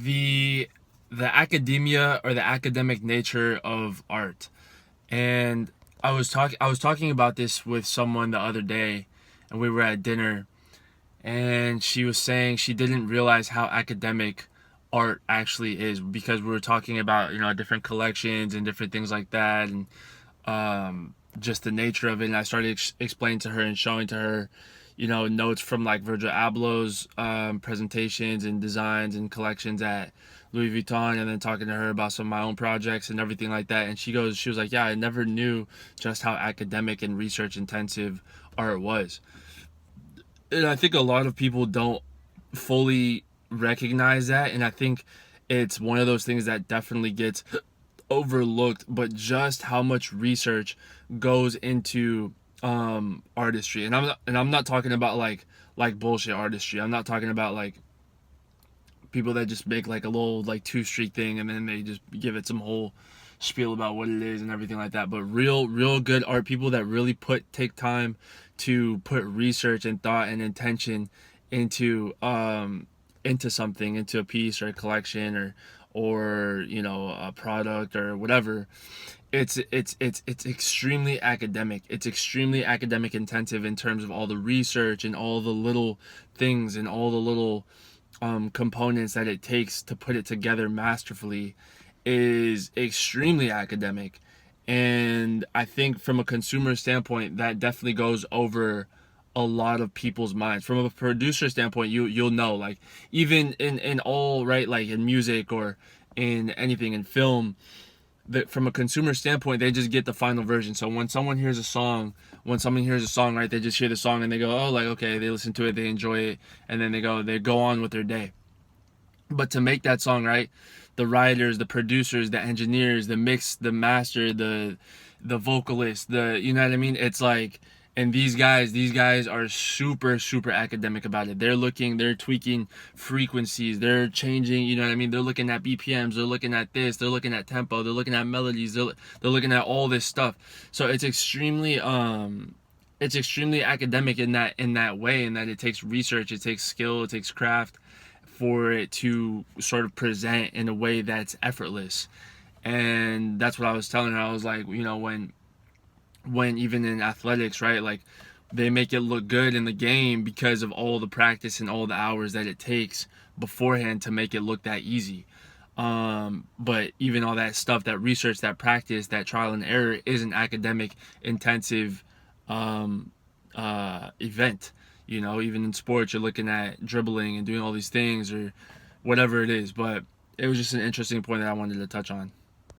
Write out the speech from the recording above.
the academia or the academic nature of art. And I was talking about this with someone the other day, and we were at dinner, and she was saying she didn't realize how academic art actually is, because we were talking about, different collections and different things like that, and just the nature of it. And I started explaining to her and showing to her, notes from like Virgil Abloh's presentations and designs and collections at Louis Vuitton, and then talking to her about some of my own projects and everything like that. And she was like, yeah, I never knew just how academic and research intensive art was. And I think a lot of people don't fully recognize that. And I think it's one of those things that definitely gets overlooked, but just how much research goes into artistry. And I'm not talking about like bullshit artistry. I'm not talking about like people that just make like a little like two street thing and then they just give it some whole spiel about what it is and everything like that. But real good art, people that really take time to put research and thought and intention into something, into a piece or a collection or a product or whatever. It's extremely academic. It's extremely academic intensive in terms of all the research and all the little things and all the little components that it takes to put it together masterfully is extremely academic. And I think from a consumer standpoint, that definitely goes over a lot of people's minds. From a producer standpoint, you'll know, like, even in all, right, like in music or in anything in film, that from a consumer standpoint, they just get the final version. So when someone hears a song, right, they just hear the song and they go, oh, like, okay, they listen to it, they enjoy it, and then they go on with their day. But to make that song, right, the writers, the producers, the engineers, the mix, the master, the vocalist, you know what I mean? It's like, and these guys are super academic about it. They're tweaking frequencies, they're changing, you know what I mean? They're looking at BPMs, they're looking at this, they're looking at tempo, they're looking at melodies, they're looking at all this stuff. So it's extremely academic in that way, in that it takes research, it takes skill, it takes craft for it to sort of present in a way that's effortless. And that's what I was telling her. I was like, when even in athletics, right, like, they make it look good in the game because of all the practice and all the hours that it takes beforehand to make it look that easy. But even all that stuff, that research, that practice, that trial and error, is an academic intensive event. Even in sports, you're looking at dribbling and doing all these things or whatever it is. But it was just an interesting point that I wanted to touch on.